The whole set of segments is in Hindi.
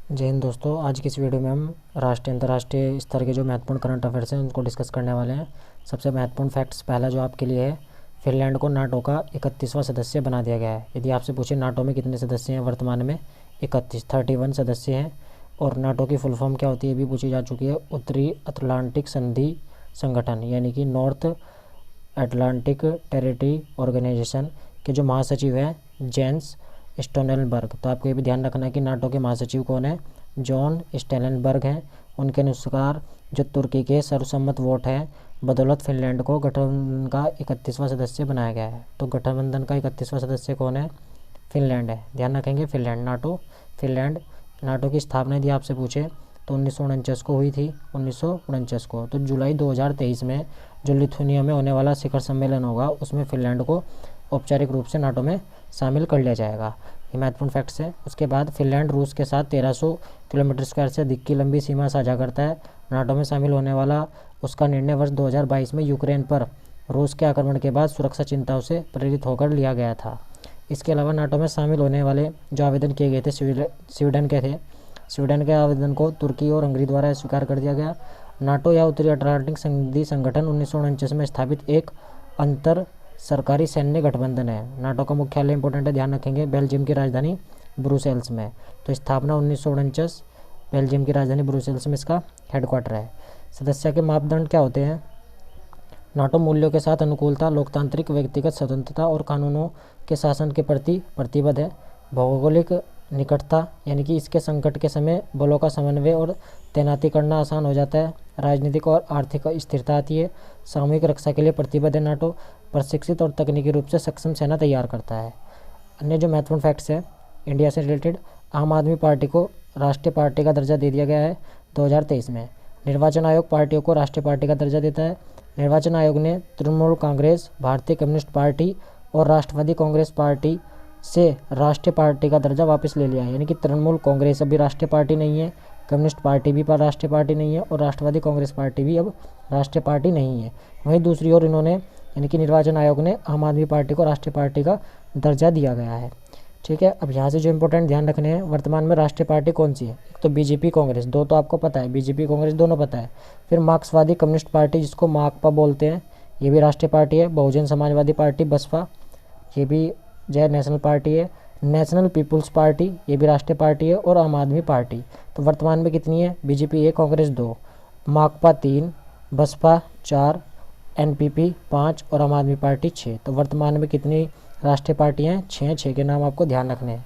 जय हिंद दोस्तों। आज की इस वीडियो में हम राष्ट्रीय अंतर्राष्ट्रीय स्तर के जो महत्वपूर्ण करंट अफेयर्स हैं उनको डिस्कस करने वाले हैं। सबसे महत्वपूर्ण फैक्ट्स पहला जो आपके लिए है, फिनलैंड को नाटो का 31वां सदस्य बना दिया गया है। यदि आपसे पूछे नाटो में कितने सदस्य हैं, वर्तमान में 31 सदस्य हैं। और नाटो की फुल फॉर्म क्या होती है भी पूछी जा चुकी है। उत्तरी अटलांटिक संधि संगठन यानी कि नॉर्थ अटलांटिक टेरिटरी ऑर्गेनाइजेशन के जो महासचिव हैं जेंस स्टोलटेनबर्ग। तो आपको ये भी ध्यान रखना है कि नाटो के महासचिव कौन है, जॉन स्टोलटेनबर्ग हैं। उनके अनुसार जो तुर्की के सर्वसम्मत वोट है बदौलत फिनलैंड को गठबंधन का 31वां सदस्य बनाया गया है। तो गठबंधन का 31वां सदस्य कौन है, फिनलैंड है। ध्यान रखेंगे फिनलैंड, नाटो फिनलैंड। नाटो की स्थापना यदि आपसे पूछे तो 1949 को हुई थी, 1949 को। तो जुलाई 2023 में जो लिथुआनिया में होने वाला शिखर सम्मेलन होगा उसमें फिनलैंड को औपचारिक रूप से नाटो में शामिल कर लिया जाएगा। ये महत्वपूर्ण फैक्ट्स है। उसके बाद फिनलैंड रूस के साथ 1300 किलोमीटर स्क्वायर से अधिक की लंबी सीमा साझा करता है। नाटो में शामिल होने वाला उसका निर्णय वर्ष 2022 में यूक्रेन पर रूस के आक्रमण के बाद सुरक्षा चिंताओं से प्रेरित होकर लिया गया था। इसके अलावा नाटो में शामिल होने वाले जो आवेदन किए गए थे स्वीडन के थे। स्वीडन के आवेदन को तुर्की और हंगरी द्वारा स्वीकार कर दिया गया। नाटो या उत्तरी अटलांटिक संधि संगठन 1949 में स्थापित एक अंतर सरकारी सैन्य गठबंधन है। नाटो का मुख्यालय इंपॉर्टेंट है, ध्यान रखेंगे, बेल्जियम की राजधानी ब्रुसेल्स में। तो स्थापना 1949, बेल्जियम की राजधानी ब्रुसेल्स में इसका हेडक्वार्टर है। सदस्य के मापदंड क्या होते हैं? नाटो मूल्यों के साथ अनुकूलता, लोकतांत्रिक व्यक्तिगत स्वतंत्रता और कानूनों के शासन के प्रति प्रतिबद्ध है। भौगोलिक निकटता यानी कि इसके संकट के समय बलों का समन्वय और तैनाती करना आसान हो जाता है। राजनीतिक और आर्थिक स्थिरता आती है। सामूहिक रक्षा के लिए प्रतिबद्ध है। नाटो प्रशिक्षित और तकनीकी रूप से सक्षम सेना तैयार करता है। अन्य जो महत्वपूर्ण फैक्ट्स है इंडिया से रिलेटेड, आम आदमी पार्टी को राष्ट्रीय पार्टी का दर्जा दे दिया गया है 2023 में। निर्वाचन आयोग पार्टियों को राष्ट्रीय पार्टी का दर्जा देता है। निर्वाचन आयोग ने तृणमूल कांग्रेस, भारतीय कम्युनिस्ट पार्टी और राष्ट्रवादी कांग्रेस पार्टी से राष्ट्रीय पार्टी का दर्जा वापस ले लिया है। यानी कि तृणमूल कांग्रेस अभी राष्ट्रीय पार्टी नहीं है, कम्युनिस्ट पार्टी भी पर राष्ट्रीय पार्टी नहीं है और राष्ट्रवादी कांग्रेस पार्टी भी अब राष्ट्रीय पार्टी नहीं है। वहीं दूसरी ओर इन्होंने यानी कि निर्वाचन आयोग ने आम आदमी पार्टी को राष्ट्रीय पार्टी का दर्जा दिया गया है। ठीक है, अब यहाँ से जो इंपॉर्टेंट ध्यान रखने हैं, वर्तमान में राष्ट्रीय पार्टी कौन सी है? एक तो बीजेपी कांग्रेस, दो तो आपको पता है, बीजेपी कांग्रेस दोनों पता है। फिर मार्क्सवादी कम्युनिस्ट पार्टी जिसको माकपा बोलते हैं, ये भी राष्ट्रीय पार्टी है। बहुजन समाजवादी पार्टी बसपा, ये भी जो नेशनल पार्टी है। नेशनल पीपुल्स पार्टी, ये भी राष्ट्रीय पार्टी है। और आम आदमी पार्टी। तो वर्तमान में कितनी है? बीजेपी 1, कांग्रेस 2, माकपा 3, बसपा 4, एनपीपी 5 और आम आदमी पार्टी 6। तो वर्तमान में कितनी राष्ट्रीय पार्टियाँ हैं? 6 के नाम आपको ध्यान रखने हैं।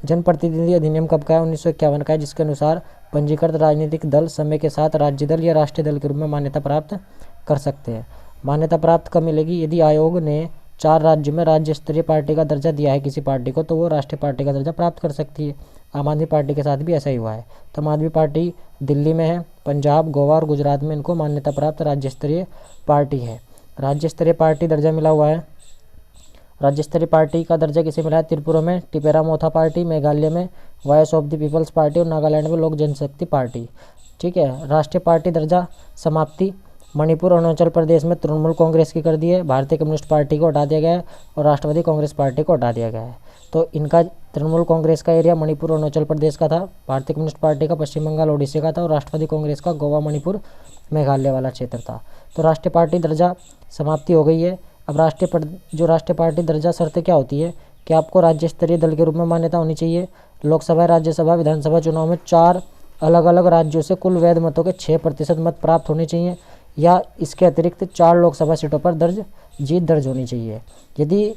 जनप्रतिनिधि अधिनियम कब का है? 1951 का है, जिसके अनुसार पंजीकृत राजनीतिक दल समय के साथ राज्य दल या राष्ट्रीय दल के रूप में मान्यता प्राप्त कर सकते हैं। मान्यता प्राप्त कब मिलेगी? यदि आयोग ने 4 राज्यों में राज्य स्तरीय पार्टी का दर्जा दिया है किसी पार्टी को, तो वो राष्ट्रीय पार्टी का दर्जा प्राप्त कर सकती है। आम आदमी पार्टी के साथ भी ऐसा ही हुआ है। तो आम आदमी पार्टी दिल्ली में है, पंजाब, गोवा और गुजरात में इनको मान्यता प्राप्त राज्य स्तरीय पार्टी है। राज्य स्तरीय पार्टी दर्जा मिला हुआ है। राज्य स्तरीय पार्टी का दर्जा किसे मिला है? त्रिपुरा में टिपेरा मोथा पार्टी, मेघालय में voice of the peoples party और नागालैंड में लोक जनशक्ति पार्टी। ठीक है, राष्ट्रीय पार्टी दर्जा समाप्ति मणिपुर और अरुणाचल प्रदेश में तृणमूल कांग्रेस की कर दी है। भारतीय कम्युनिस्ट पार्टी को हटा दिया गया है और राष्ट्रवादी कांग्रेस पार्टी को हटा दिया गया है। तो इनका तृणमूल कांग्रेस का एरिया मणिपुर और अरुणाचल प्रदेश का था, भारतीय कम्युनिस्ट पार्टी का पश्चिम बंगाल ओडिशा का था और राष्ट्रवादी कांग्रेस का गोवा, मणिपुर, मेघालय वाला क्षेत्र था। तो राष्ट्रीय पार्टी दर्जा समाप्ति हो गई है। अब जो राष्ट्रीय पार्टी दर्जा शर्तें क्या होती है कि आपको राज्य स्तरीय दल के रूप में मान्यता होनी चाहिए। लोकसभा, राज्यसभा, विधानसभा चुनाव में 4 अलग अलग राज्यों से कुल वैध मतों के 6% मत प्राप्त होने चाहिए या इसके अतिरिक्त 4 लोकसभा सीटों पर जीत दर्ज होनी चाहिए। यदि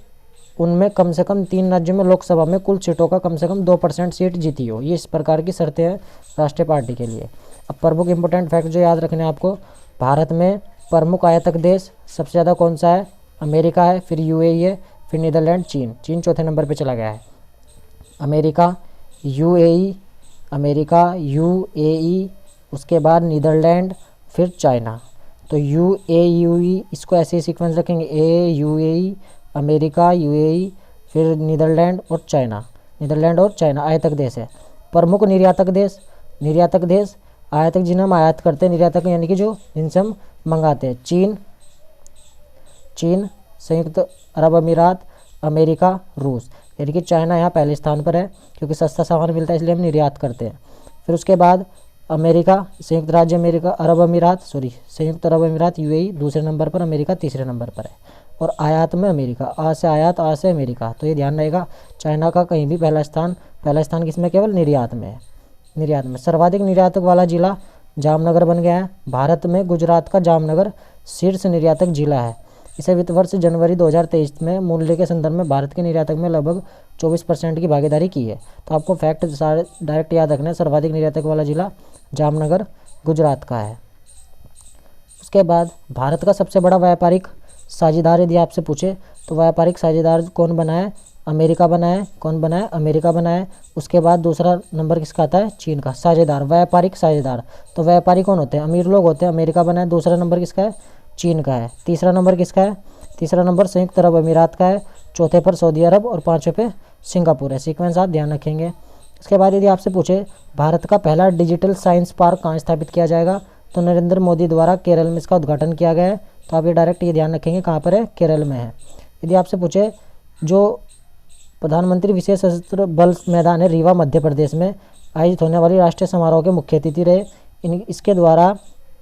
उनमें कम से कम 3 राज्यों में लोकसभा में कुल सीटों का कम से कम 2% सीट जीती हो। ये इस प्रकार की शर्तें हैं राष्ट्रीय पार्टी के लिए। अब प्रमुख इंपॉर्टेंट फैक्ट जो याद रखने आपको, भारत में प्रमुख आयातक देश सबसे ज़्यादा कौन सा है? अमेरिका है, फिर यूएई है, फिर नीदरलैंड, चीन। चीन चौथे नंबर पे चला गया है। अमेरिका, यूएई, उसके बाद नीदरलैंड, फिर चाइना। तो यूएई, इसको ऐसे ही सीक्वेंस रखेंगे, यूएई, अमेरिका, यूएई, फिर नीदरलैंड और चाइना। नीदरलैंड और चाइना आयातक देश है। प्रमुख निर्यातक देश आयातक जिन्हें हम आयात करते हैं, निर्यातक यानी कि जो जिनसे हम मंगाते हैं, चीन, संयुक्त अरब अमीरात, अमेरिका, रूस। यानी कि चाइना यहाँ पहले स्थान पर है क्योंकि सस्ता सामान मिलता है इसलिए हम निर्यात करते हैं। फिर उसके बाद अमेरिका, संयुक्त राज्य अमेरिका, संयुक्त अरब अमीरात यूएई दूसरे नंबर पर, अमेरिका तीसरे नंबर पर है। और आयात में अमेरिका, आ से आयात, आ से अमेरिका, तो ये ध्यान रहेगा। चाइना का कहीं भी पहला स्थान किसमें, केवल निर्यात में है। निर्यात में सर्वाधिक निर्यातक वाला जिला जामनगर बन गया है। भारत में गुजरात का जामनगर शीर्ष निर्यातक जिला है। इसे वित्त वर्ष जनवरी 2023 में मूल्य के संदर्भ में भारत के निर्यातक में लगभग 24% की भागीदारी की है। तो आपको फैक्ट डायरेक्ट याद रखना है, सर्वाधिक निर्यातक वाला जिला जामनगर गुजरात का है। उसके बाद भारत का सबसे बड़ा व्यापारिक साझेदार यदि आपसे पूछे तो व्यापारिक साझेदार कौन बना है, अमेरिका बना है। कौन बना है, अमेरिका बना है। उसके बाद दूसरा नंबर किसका आता है, चीन का। साझेदार, व्यापारिक साझेदार, तो व्यापारी कौन होते हैं, अमीर लोग होते हैं, अमेरिका बना है। दूसरा नंबर किसका है, चीन का है। तीसरा नंबर किसका है, तीसरा नंबर संयुक्त अरब अमीरात का है। चौथे पर सऊदी अरब और पाँचवें पे सिंगापुर है। सीक्वेंस आप ध्यान रखेंगे। इसके बाद यदि आपसे पूछे भारत का पहला डिजिटल साइंस पार्क कहाँ स्थापित किया जाएगा, तो नरेंद्र मोदी द्वारा केरल में इसका उद्घाटन किया गया है। तो आप ये डायरेक्ट ये ध्यान रखेंगे कहाँ पर है, केरल में है। यदि आपसे पूछे जो प्रधानमंत्री विशेष सशस्त्र बल मैदान है रीवा मध्य प्रदेश में आयोजित होने वाली राष्ट्रीय समारोह के मुख्य अतिथि रहे। इसके द्वारा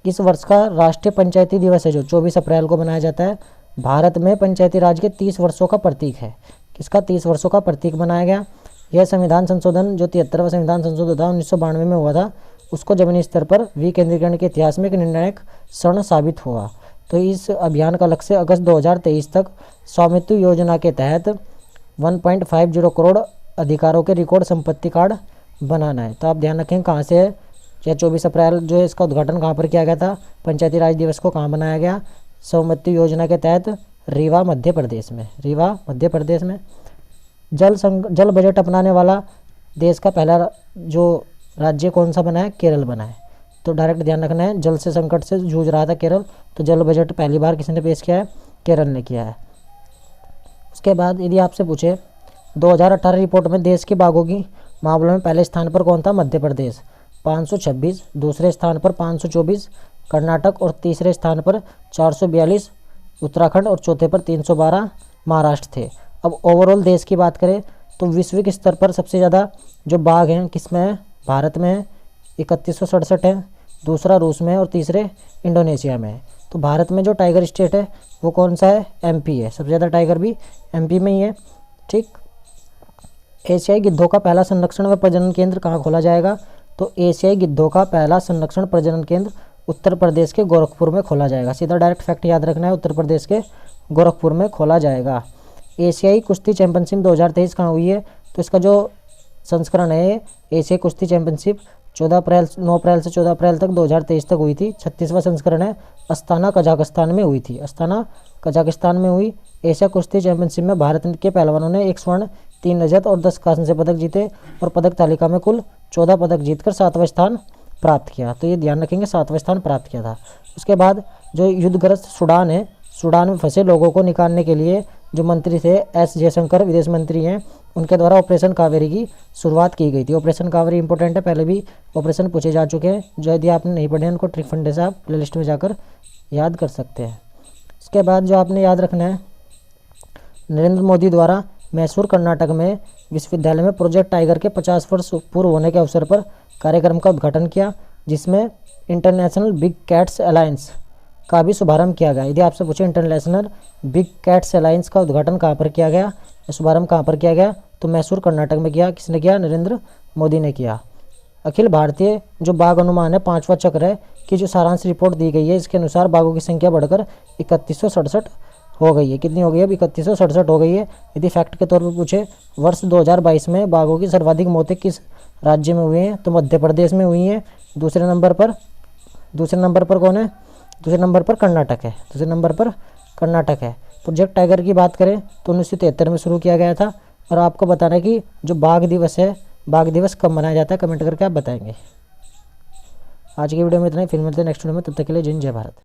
इस वर्ष का राष्ट्रीय पंचायती दिवस है जो 24 अप्रैल को मनाया जाता है। भारत में पंचायती राज के 30 वर्षों का प्रतीक है। किसका, 30 वर्षों का प्रतीक बनाया गया। यह संविधान संशोधन जो 73वां संविधान संशोधन था 1992 में हुआ था, उसको जमीनी स्तर पर विकेंद्रीकरण के इतिहास में एक निर्णायक क्षण साबित हुआ। तो इस अभियान का लक्ष्य अगस्त 2023 तक स्वामित्व योजना के तहत 1.50 करोड़ अधिकारों के रिकॉर्ड संपत्ति कार्ड बनाना है। तो आप ध्यान रखें कहाँ से है, या 24 अप्रैल जो है इसका उद्घाटन कहाँ पर किया गया था, पंचायती राज दिवस को कहाँ बनाया गया, स्वामित्व योजना के तहत रीवा मध्य प्रदेश में। रीवा मध्य प्रदेश में। जल बजट अपनाने वाला देश का पहला जो राज्य कौन सा बना है, केरल बना है। तो डायरेक्ट ध्यान रखना है, जल से संकट से जूझ रहा था केरल, तो जल बजट पहली बार किसने पेश किया है, केरल ने किया है। उसके बाद यदि आपसे पूछे 2018 रिपोर्ट में देश के बाघों की मामलों में पहले स्थान पर कौन था, मध्य प्रदेश 526, दूसरे स्थान पर 524 कर्नाटक और तीसरे स्थान पर 442 उत्तराखंड और चौथे पर 312 महाराष्ट्र थे। अब ओवरऑल देश की बात करें तो विश्व स्तर पर सबसे ज़्यादा जो बाघ हैं किसमें है, भारत में है 3167 है, दूसरा रूस में है और तीसरे इंडोनेशिया में है। तो भारत में जो टाइगर स्टेट है वो कौन सा है, एमपी है। सबसे ज़्यादा टाइगर भी एमपी में ही है। ठीक। एशियाई गिद्धों का पहला संरक्षण व प्रजनन केंद्र कहाँ खोला जाएगा, तो एशियाई गिद्धों का पहला संरक्षण प्रजनन केंद्र उत्तर प्रदेश के गोरखपुर में खोला जाएगा। सीधा डायरेक्ट फैक्ट याद रखना है, उत्तर प्रदेश के गोरखपुर में खोला जाएगा। एशियाई कुश्ती चैंपियनशिप 2023 कहाँ हुई है, तो इसका जो संस्करण है एशियाई कुश्ती चैंपियनशिप 9 अप्रैल से 14 अप्रैल तक 2023 तक हुई थी। 36वां संस्करण है, अस्ताना कजाकिस्तान में हुई थी। अस्ताना कजाकिस्तान में हुई एशिया कुश्ती चैंपियनशिप में भारत के पहलवानों ने 1 स्वर्ण 3 रजत और 10 कांस्य पदक जीते और पदक तालिका में कुल 14 पदक जीतकर 7वां स्थान प्राप्त किया। तो ये ध्यान रखेंगे 7वां स्थान प्राप्त किया था। उसके बाद जो युद्धग्रस्त सूडान है, सूडान में फंसे लोगों को निकालने के लिए जो मंत्री थे एस जयशंकर विदेश मंत्री हैं, उनके द्वारा ऑपरेशन कावेरी की शुरुआत की गई थी। ऑपरेशन कावेरी इंपॉर्टेंट है, पहले भी ऑपरेशन पूछे जा चुके हैं। जो यदि आपने नहीं पढ़े उनको ट्रिक फंडे से आप प्लेलिस्ट में जाकर याद कर सकते हैं। इसके बाद जो आपने याद रखना है, नरेंद्र मोदी द्वारा मैसूर कर्नाटक में विश्वविद्यालय में प्रोजेक्ट टाइगर के 50 वर्ष पूर्व होने के अवसर पर कार्यक्रम का उद्घाटन किया, जिसमें इंटरनेशनल बिग कैट्स अलायंस का भी शुभारंभ किया गया। यदि आपसे पूछे इंटरनेशनल बिग कैट्स अलायंस का उद्घाटन कहाँ पर किया गया, शुभारंभ कहाँ पर किया गया, तो मैसूर कर्नाटक में किया। किसने किया, नरेंद्र मोदी ने किया। अखिल भारतीय जो बाघ अनुमान है 5वां चक्र है कि जो सारांश रिपोर्ट दी गई है, इसके अनुसार बाघों की संख्या बढ़कर 3167 हो गई है। कितनी हो गई है, अब 3167 हो गई है। यदि फैक्ट के तौर पर पूछे वर्ष 2022 में बाघों की सर्वाधिक मौतें किस राज्य में हुई हैं, तो मध्य प्रदेश में हुई हैं। दूसरे नंबर पर कौन है, दूसरे नंबर पर कर्नाटक है। दूसरे नंबर पर कर्नाटक है। प्रोजेक्ट टाइगर की बात करें तो 1973 में शुरू किया गया था। और आपको बताना है कि जो बाघ दिवस है, बाघ दिवस कब मनाया जाता है, कमेंट करके आप बताएंगे। आज की वीडियो में इतना ही, फिर मिलते हैं नेक्स्ट वीडियो में। तब तक के लिए जय हिंद, जय भारत।